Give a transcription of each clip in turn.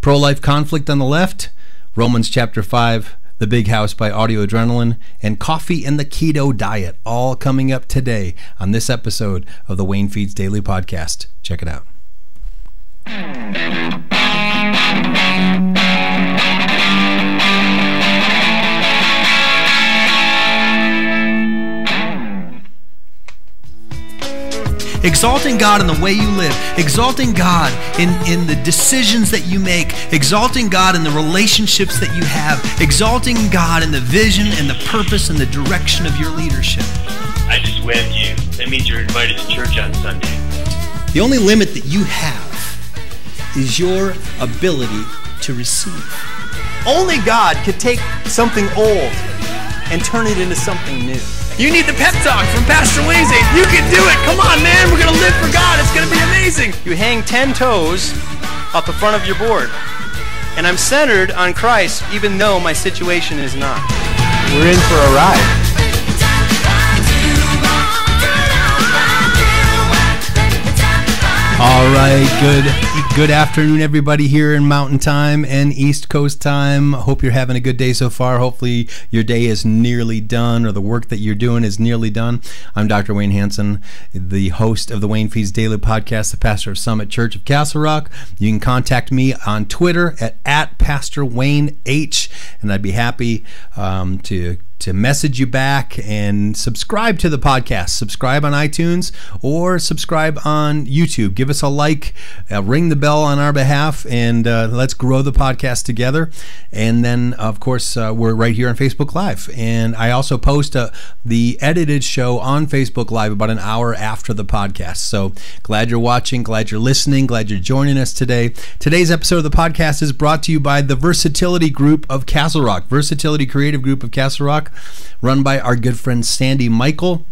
Pro-life conflict on the left, Romans chapter 5, The Big House by Audio Adrenaline, and Coffee and the Keto Diet, all coming up today on this episode of the WayneFeeds Daily Podcast. Check it out. Exalting God in the way you live, exalting God in the decisions that you make, exalting God in the relationships that you have, exalting God in the vision and the purpose and the direction of your leadership. I just waved you. That means you're invited to church on Sunday. The only limit that you have is your ability to receive. Only God could take something old and turn it into something new. You need the pep talk from Pastor Wayne. You can do it. Come on, man. We're going to live for God. It's going to be amazing. You hang 10 toes off the front of your board. And I'm centered on Christ, even though my situation is not. We're in for a ride. All right, good afternoon, everybody here in Mountain Time and East Coast Time. Hope you're having a good day so far. Hopefully your day is nearly done, or the work that you're doing is nearly done. I'm Dr. Wayne Hansen, the host of the WayneFeeds Daily Podcast, the pastor of Summit Church of Castle Rock. You can contact me on Twitter at Pastor Wayne H, and I'd be happy to message you back and subscribe to the podcast. Subscribe on iTunes or subscribe on YouTube. Give us a like, ring the bell on our behalf, and let's grow the podcast together. And then, of course, we're right here on Facebook Live. And I also post the edited show on Facebook Live about an hour after the podcast. So glad you're watching, glad you're listening, glad you're joining us today. Today's episode of the podcast is brought to you by the Versatility Group of Castle Rock, Versatility Creative Group of Castle Rock, run by our good friend Sandy Michael.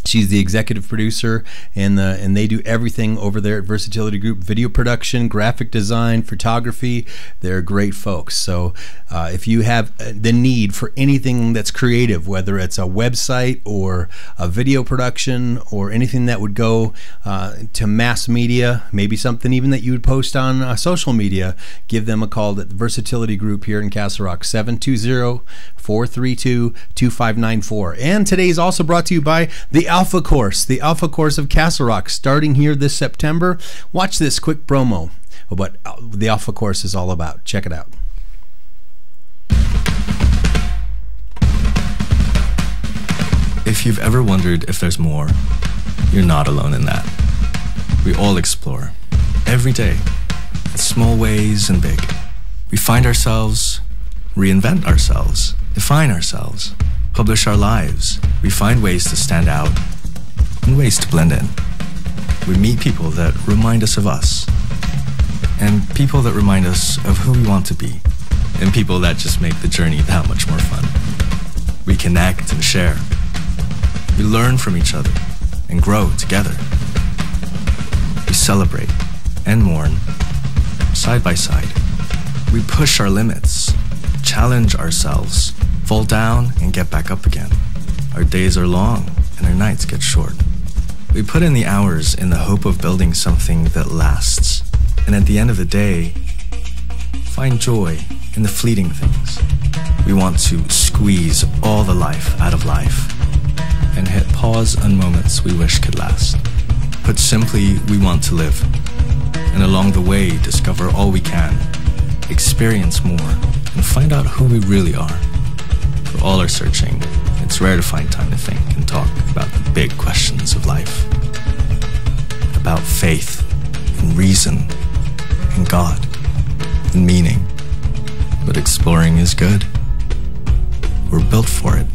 She's the executive producer, and they do everything over there at Versatility Group: video production, graphic design, photography. They're great folks. So if you have the need for anything that's creative, whether it's a website or a video production or anything that would go to mass media, maybe something even that you would post on social media, give them a call at the Versatility Group here in Castle Rock, 720-432-2594. And today is also brought to you by the Alpha Course of Castle Rock, starting here this September. Watch this quick promo of what the Alpha Course is all about. Check it out. If you've ever wondered if there's more, you're not alone in that. We all explore, every day, in small ways and big. We find ourselves, reinvent ourselves, define ourselves, publish our lives. We find ways to stand out and ways to blend in. We meet people that remind us of us, and people that remind us of who we want to be, and people that just make the journey that much more fun. We connect and share. We learn from each other and grow together. We celebrate and mourn side by side. We push our limits, challenge ourselves, fall down and get back up again. Our days are long and our nights get short. We put in the hours in the hope of building something that lasts. And at the end of the day, find joy in the fleeting things. We want to squeeze all the life out of life and hit pause on moments we wish could last. Put simply, we want to live. And along the way, discover all we can, experience more, and find out who we really are. For all are searching, it's rare to find time to think and talk about the big questions of life. About faith and reason and God and meaning. But exploring is good. We're built for it.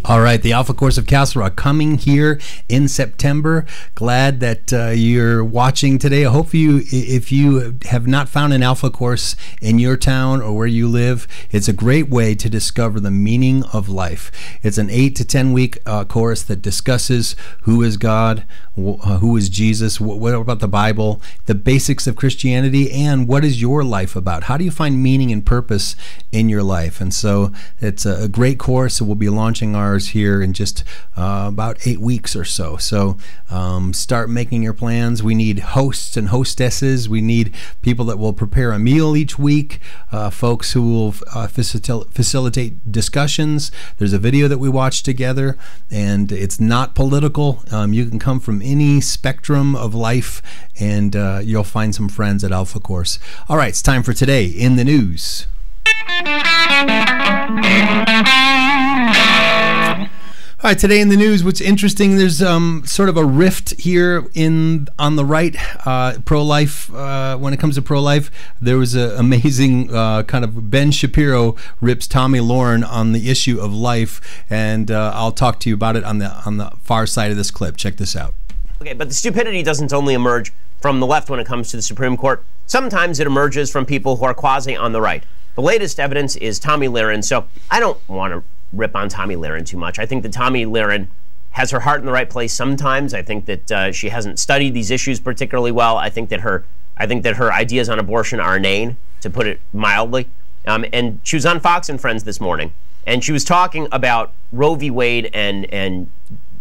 All right, the Alpha Course of Castle Rock coming here in September. Glad that you're watching today. I hope if you have not found an Alpha Course in your town or where you live, it's a great way to discover the meaning of life. It's an 8 to 10 week course that discusses who is God, who is Jesus, what about the Bible, the basics of Christianity, and what is your life about? How do you find meaning and purpose in your life? And so it's a great course. We'll be launching ours ours here in just about 8 weeks or so. So start making your plans. We need hosts and hostesses. We need people that will prepare a meal each week, folks who will facilitate discussions. There's a video that we watch together, and it's not political. You can come from any spectrum of life, and you'll find some friends at Alpha Course. All right, it's time for Today in the News. All right, today in the news, what's interesting, there's sort of a rift here on the right, pro-life. When it comes to pro-life, there was an amazing kind of Ben Shapiro rips Tommy Lauren on the issue of life, and I'll talk to you about it on the far side of this clip. Check this out. Okay, but the stupidity doesn't only emerge from the left when it comes to the Supreme Court. Sometimes it emerges from people who are quasi on the right. The latest evidence is Tomi Lahren, so I don't want to rip on Tomi Lahren too much. I think that Tomi Lahren has her heart in the right place sometimes. I think that she hasn't studied these issues particularly well. I think that her ideas on abortion are inane, to put it mildly. And she was on Fox and Friends this morning, and she was talking about Roe v. Wade and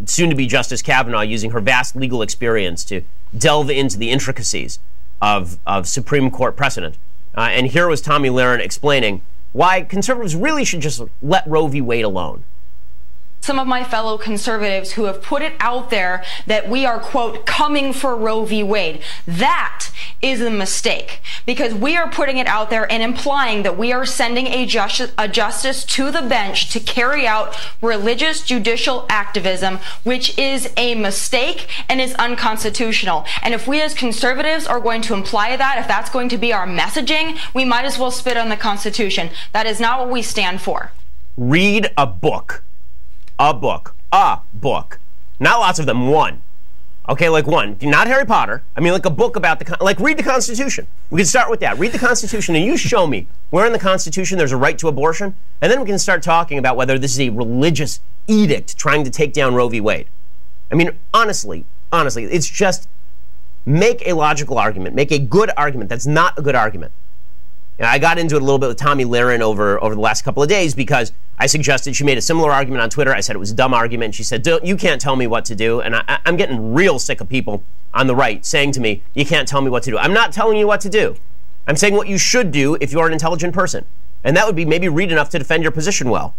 soon-to-be Justice Kavanaugh using her vast legal experience to delve into the intricacies of Supreme Court precedent. And here was Tomi Lahren explaining why conservatives really should just let Roe v. Wade alone. Some of my fellow conservatives who have put it out there that we are, quote, coming for Roe v. Wade. That is a mistake, because we are putting it out there and implying that we are sending a justice to the bench to carry out religious judicial activism, which is a mistake and is unconstitutional. And if we as conservatives are going to imply that, if that's going to be our messaging, we might as well spit on the Constitution. That is not what we stand for. Read a book. A book. Not lots of them, one. Okay, like one. Not Harry Potter. I mean, like a book about read the Constitution. We can start with that. Read the Constitution and you show me where in the Constitution there's a right to abortion, and then we can start talking about whether this is a religious edict trying to take down Roe v. Wade. I mean, honestly, it's just make a logical argument. Make a good argument. That's not a good argument. And I got into it a little bit with Tomi Lahren over the last couple of days because I suggested she made a similar argument on Twitter. I said it was a dumb argument. She said, you can't tell me what to do. And I'm getting real sick of people on the right saying to me, you can't tell me what to do. I'm not telling you what to do. I'm saying what you should do if you're an intelligent person. And that would be maybe read enough to defend your position well.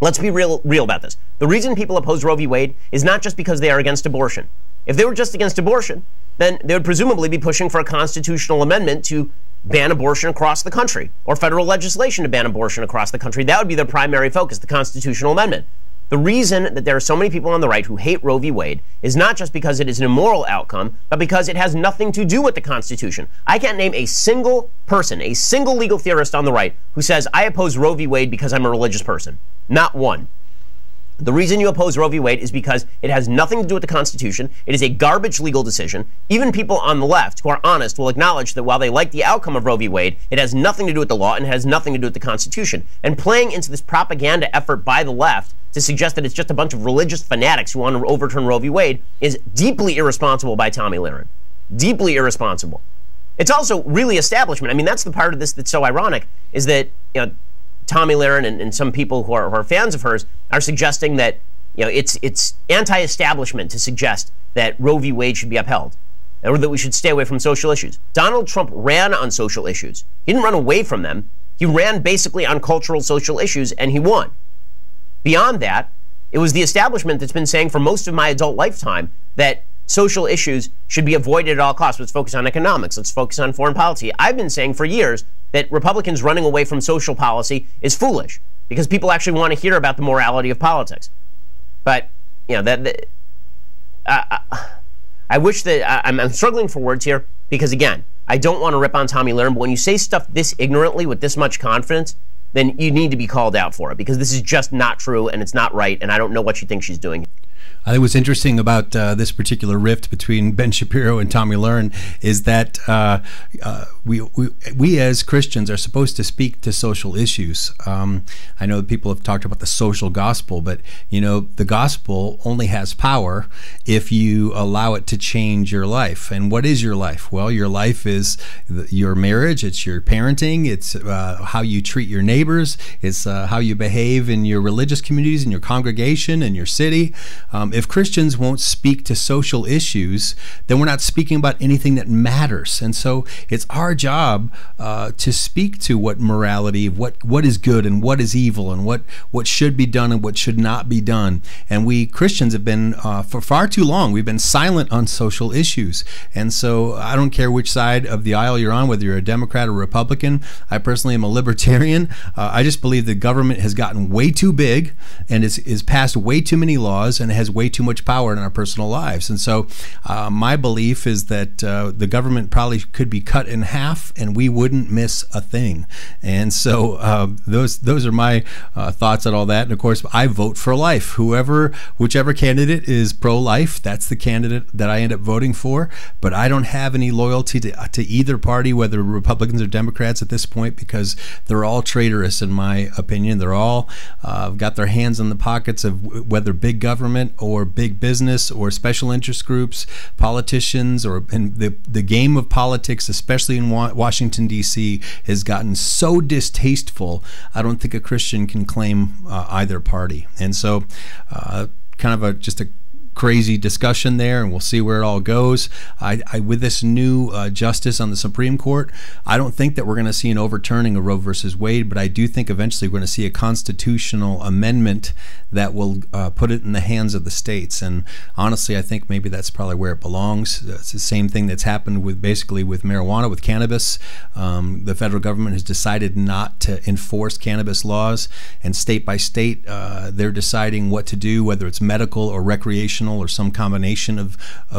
Let's be real about this. The reason people oppose Roe v. Wade is not just because they are against abortion. If they were just against abortion, then they would presumably be pushing for a constitutional amendment to ban abortion across the country, or federal legislation to ban abortion across the country. That would be their primary focus, the constitutional amendment. The reason that there are so many people on the right who hate Roe v. Wade is not just because it is an immoral outcome, but because it has nothing to do with the Constitution. I can't name a single person, a single legal theorist on the right who says, I oppose Roe v. Wade because I'm a religious person. Not one. The reason you oppose Roe v. Wade is because it has nothing to do with the Constitution. It is a garbage legal decision. Even people on the left who are honest will acknowledge that while they like the outcome of Roe v. Wade, it has nothing to do with the law and it has nothing to do with the Constitution. And playing into this propaganda effort by the left to suggest that it's just a bunch of religious fanatics who want to overturn Roe v. Wade is deeply irresponsible by Tomi Lahren. Deeply irresponsible. It's also really establishment. I mean, that's the part of this that's so ironic, is that, Tomi Lahren and some people who are fans of hers are suggesting that it's anti-establishment to suggest that Roe v. Wade should be upheld, or that we should stay away from social issues. Donald Trump ran on social issues. He didn't run away from them. He ran basically on cultural social issues, and he won. Beyond that, it was the establishment that's been saying for most of my adult lifetime that social issues should be avoided at all costs. Let's focus on economics. Let's focus on foreign policy. I've been saying for years that Republicans running away from social policy is foolish because people actually want to hear about the morality of politics. But, I wish that I'm struggling for words here because, again, I don't want to rip on Tomi Lahren, but when you say stuff this ignorantly with this much confidence, then you need to be called out for it because this is just not true and it's not right, and I don't know what you think she's doing. I think what's interesting about this particular rift between Ben Shapiro and Tomi Lahren is that we as Christians are supposed to speak to social issues. I know people have talked about the social gospel, but the gospel only has power if you allow it to change your life. And what is your life? Well, your life is your marriage, it's your parenting, it's how you treat your neighbors, it's how you behave in your religious communities, in your congregation, in your city. If Christians won't speak to social issues, then we're not speaking about anything that matters. And so it's our job to speak to what morality, what is good and what is evil, and what should be done and what should not be done. And we Christians have been, for far too long, we've been silent on social issues. And so I don't care which side of the aisle you're on, whether you're a Democrat or Republican. I personally am a libertarian. I just believe the government has gotten way too big and is passed way too many laws and has way too much power in our personal lives. And so my belief is that the government probably could be cut in half and we wouldn't miss a thing. And so those are my thoughts on all that. And of course, I vote for life. Whichever candidate is pro-life, that's the candidate that I end up voting for. But I don't have any loyalty to either party, whether Republicans or Democrats at this point, because they're all traitorous in my opinion. They're all got their hands in the pockets of whether big government or big business or special interest groups, politicians, or in the game of politics, especially in Washington, D.C., has gotten so distasteful. I don't think a Christian can claim either party. And so kind of just a crazy discussion there, and we'll see where it all goes. With this new justice on the Supreme Court, I don't think that we're going to see an overturning of Roe versus Wade, but I do think eventually we're going to see a constitutional amendment that will put it in the hands of the states. And honestly, I think maybe that's probably where it belongs. It's the same thing that's happened with marijuana, with cannabis. The federal government has decided not to enforce cannabis laws, and state by state, they're deciding what to do, whether it's medical or recreational or some combination of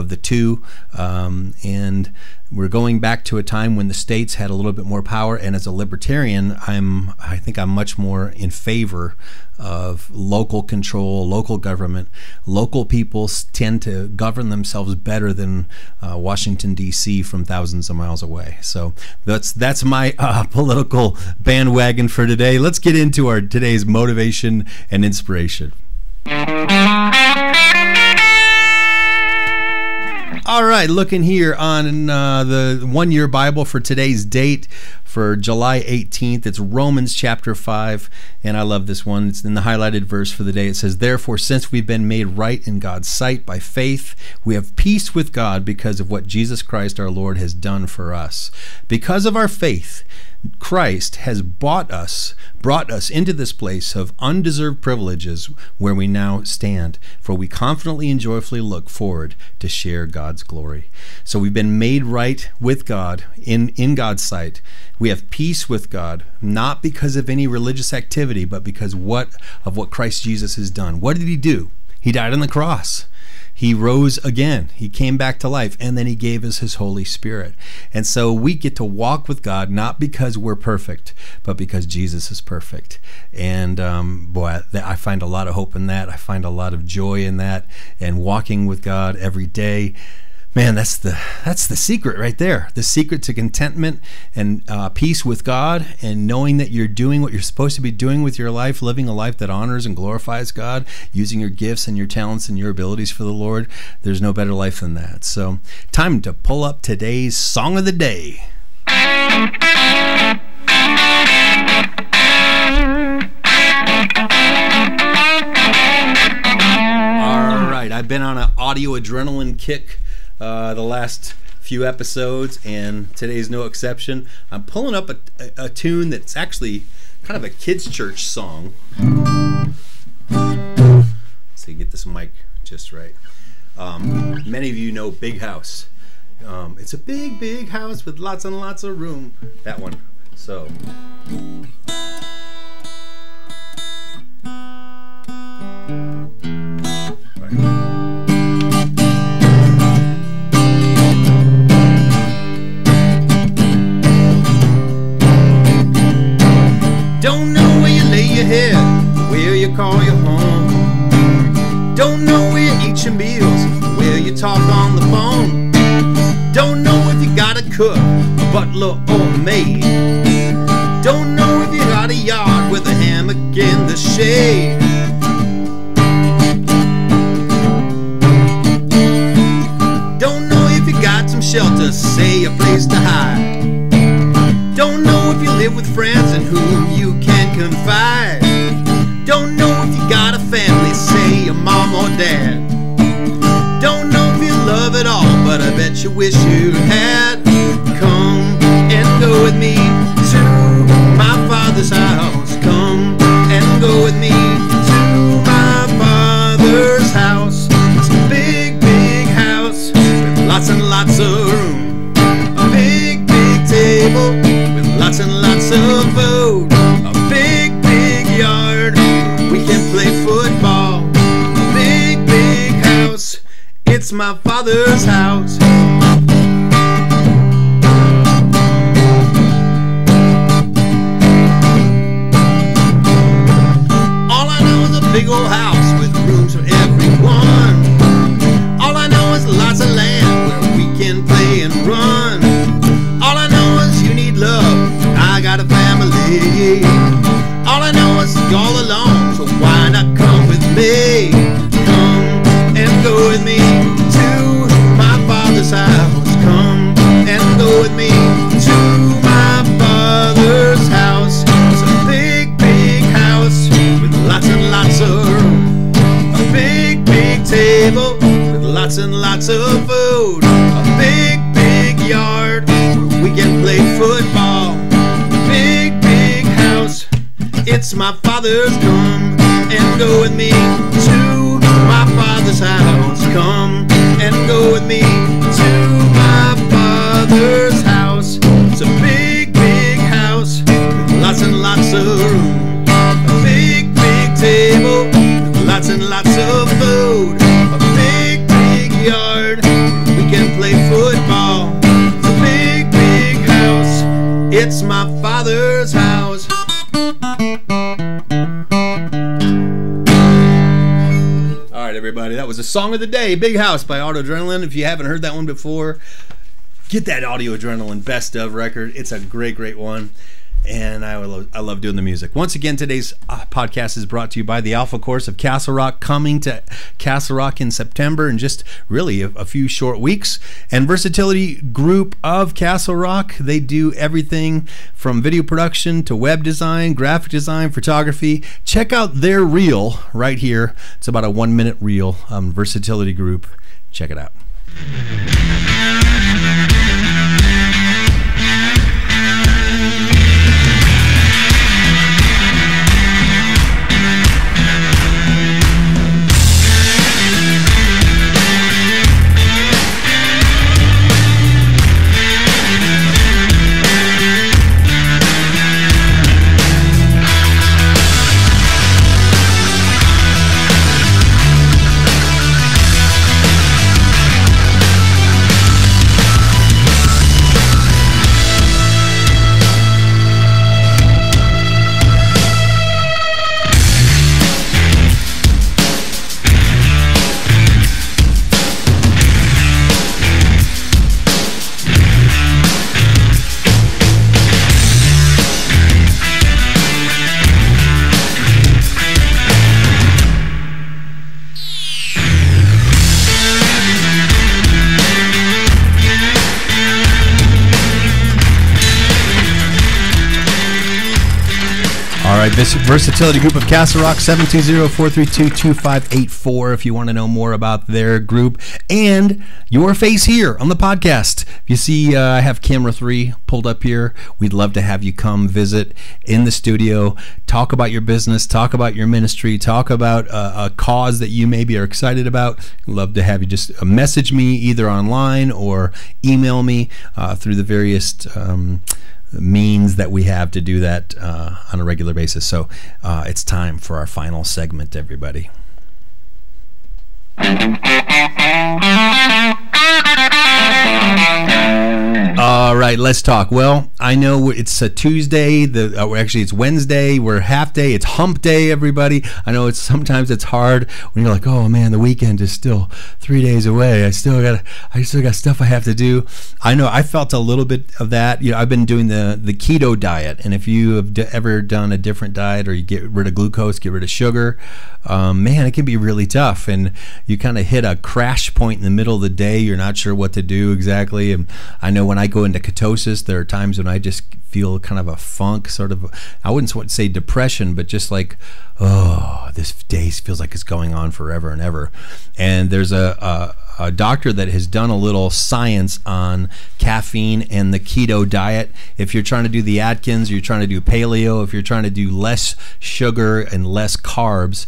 the two. And we're going back to a time when the states had a little bit more power. And as a libertarian, I think I'm much more in favor of local control, local government. Local people tend to govern themselves better than Washington, D.C. from thousands of miles away. So that's my political bandwagon for today. Let's get into today's motivation and inspiration. All right, looking here on the one-year Bible for today's date for July 18th. It's Romans chapter 5, and I love this one. It's in the highlighted verse for the day. It says, "Therefore, since we've been made right in God's sight by faith, we have peace with God because of what Jesus Christ our Lord has done for us. Because of our faith, Christ has brought us into this place of undeserved privileges where we now stand, for we confidently and joyfully look forward to share God's glory." So we've been made right with God in God's sight. We have peace with God, not because of any religious activity, but because of what Christ Jesus has done. What did he do? He died on the cross. He rose again. He came back to life, and then he gave us his Holy Spirit. And so we get to walk with God, not because we're perfect, but because Jesus is perfect. And boy, I find a lot of hope in that. I find a lot of joy in that, and walking with God every day. Man, that's the secret right there. The secret to contentment and peace with God, and knowing that you're doing what you're supposed to be doing with your life, living a life that honors and glorifies God, using your gifts and your talents and your abilities for the Lord. There's no better life than that. So, time to pull up today's song of the day. All right, I've been on an audio adrenaline kick the last few episodes, and today's no exception. I'm pulling up a tune that's actually kind of a kids' church song. So you get this mic just right. Many of you know Big House. It's a big, big house with lots and lots of room. That one. So. Right. Don't know where you lay your head, where you call your home. Don't know where you eat your meals, where you talk on the phone. Don't know if you got a cook, a butler, or a maid. Don't know if you got a yard with a hammock in the shade. Don't know if you got some shelter, say a place to hide. Don't know if you live with friends in whom you can confide. Don't know if you got a family, say a mom or dad. Don't know if you love it all, but I bet you wish you had. Come and go with me to my Father's house. Come and go with me to my Father's house. It's a big, big house with lots and lots of room. A big, big table with lots and lots of food. A big, big yard where we can play football. A big, big house. It's my Father's house. All I know is a big old house with rooms for everyone. All I know is lots of land where we can play and run. All I know is you need love, I got a family. All I know is you're all alone, so why not come with me? Come and go with me to my Father's house. Come and go with me to my Father's house. It's a big, big house with lots and lots of room. A big, big table with lots and lots of food. A big, big yard where we can play football. A big, big house. It's my Father's. Come and go with me to my Father's house. Come and go with me to my Father's house. It's a big, big house with lots and lots of room. A big, big table with lots and lots of food. A big, big yard where we can play football. It's a big, big house. It's my Father's house. All right, everybody, that was a song of the day, Big House by Auto Adrenaline. If you haven't heard that one before, get that Audio Adrenaline Best Of record. It's a great, great one. And I love doing the music. Once again, today's podcast is brought to you by the Alpha Course of Castle Rock, coming to Castle Rock in September in just really a few short weeks. And Versatility Group of Castle Rock, they do everything from video production to web design, graphic design, photography. Check out their reel right here. It's about a 1-minute reel. Versatility Group. Check it out. This Versatility Group of Castle Rock, 720-432-2584 if you want to know more about their group and your face here on the podcast. If you see I have camera 3 pulled up here, we'd love to have you come visit in the studio, talk about your business, talk about your ministry, talk about a cause that you maybe are excited about. Love to have you just message me either online or email me through the various means that we have to do that on a regular basis. So it's time for our final segment, everybody. All right, right, let's talk. Well, I know it's a Tuesday. Actually, it's Wednesday. We're half day. It's hump day, everybody. I know sometimes it's hard when you're like, oh man, the weekend is still 3 days away. I still got stuff I have to do. I know I felt a little bit of that. I've been doing the keto diet, and if you have ever done a different diet, or you get rid of glucose, get rid of sugar, man, it can be really tough, and you kind of hit a crash point in the middle of the day. You're not sure what to do exactly. And I know when I go into ketosis, there are times when I just feel kind of a funk, sort of, I wouldn't say depression, but just like, oh, this day feels like it's going on forever and ever. And there's a doctor that has done a little science on caffeine and the keto diet. If you're trying to do the Atkins, you're trying to do paleo, if you're trying to do less sugar and less carbs,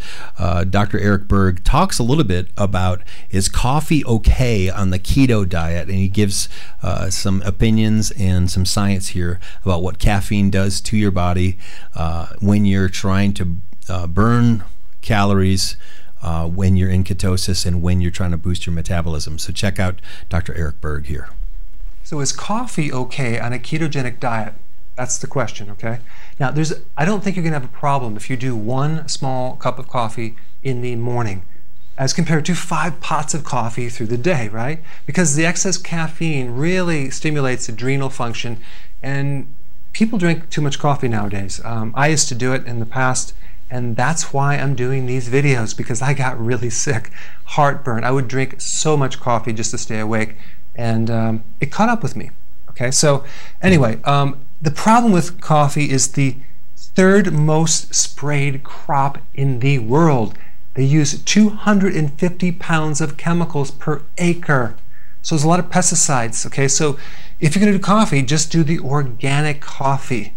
Dr. Eric Berg talks a little bit about, is coffee okay on the keto diet? And he gives some opinions and some science here about what caffeine does to your body when you're trying to burn calories, when you're in ketosis, and when you're trying to boost your metabolism. So check out Dr. Eric Berg here. So is coffee okay on a ketogenic diet? That's the question, okay? Now, I don't think you're going to have a problem if you do 1 small cup of coffee in the morning as compared to 5 pots of coffee through the day, right? Because the excess caffeine really stimulates adrenal function, and people drink too much coffee nowadays. I used to do it in the past, and that's why I'm doing these videos, because I got really sick, heartburn. I would drink so much coffee just to stay awake, and it caught up with me. Okay, so anyway, the problem with coffee is the 3rd most sprayed crop in the world. They use 250 pounds of chemicals per acre. So there's a lot of pesticides. Okay, so if you're going to do coffee, just do the organic coffee.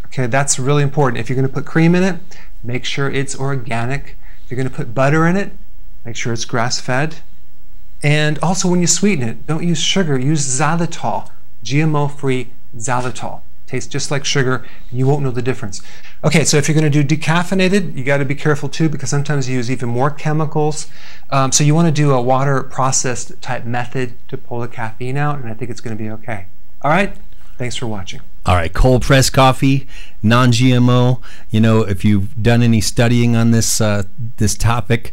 Okay, that's really important. If you're going to put cream in it, make sure it's organic. If you're going to put butter in it, make sure it's grass-fed. And also, when you sweeten it, don't use sugar. Use xylitol, GMO-free xylitol. Tastes just like sugar. You won't know the difference. Okay, so if you're going to do decaffeinated, you got to be careful too, because sometimes you use even more chemicals. So you want to do a water processed type method to pull the caffeine out, and I think it's going to be okay. All right, thanks for watching. All right, cold pressed coffee, non-GMO. If you've done any studying on this this topic,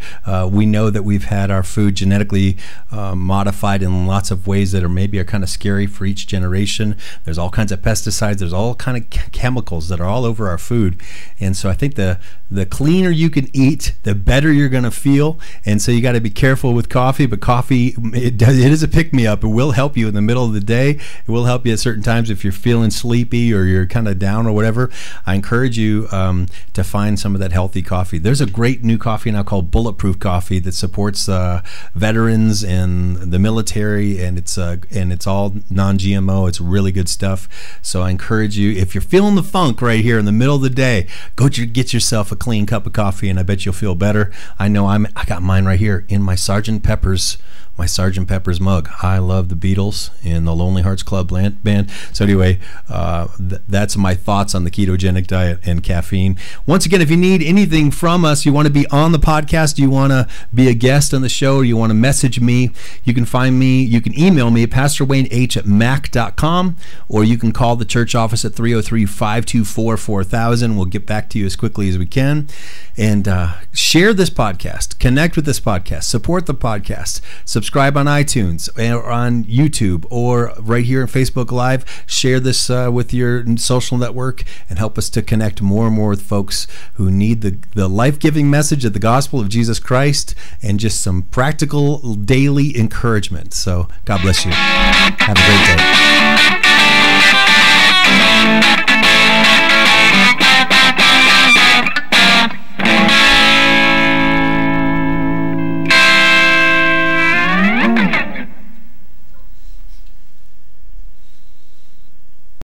we know that we've had our food genetically modified in lots of ways that are kind of scary for each generation. There's all kinds of pesticides. There's all kind of chemicals that are all over our food, and so I think the cleaner you can eat, the better you're going to feel. And so you got to be careful with coffee. But coffee, it is a pick-me-up. It will help you in the middle of the day. It will help you at certain times if you're feeling sleepy or you're kind of down or whatever. I encourage you to find some of that healthy coffee. There's a great new coffee now called Bulletproof Coffee that supports veterans and the military, and it's all non-GMO. It's really good stuff. So I encourage you, if you're feeling the funk right here in the middle of the day, go get yourself a clean cup of coffee, and I bet you'll feel better. I know I got mine right here in my Sgt. Pepper's mug. I love the Beatles and the Lonely Hearts Club Band. So anyway, that's my thoughts on the ketogenic diet and caffeine. Once again, if you need anything from us, you want to be on the podcast, you want to be a guest on the show, you want to message me, you can find me, you can email me at pastorwayneh@mac.com, or you can call the church office at 303-524-4000. We'll get back to you as quickly as we can. And share this podcast, connect with this podcast, support the podcast, subscribe on iTunes or on YouTube or right here on Facebook Live. Share this with your social network and help us to connect more and more with folks who need the life-giving message of the gospel of Jesus Christ and just some practical daily encouragement. So God bless you. Have a great day.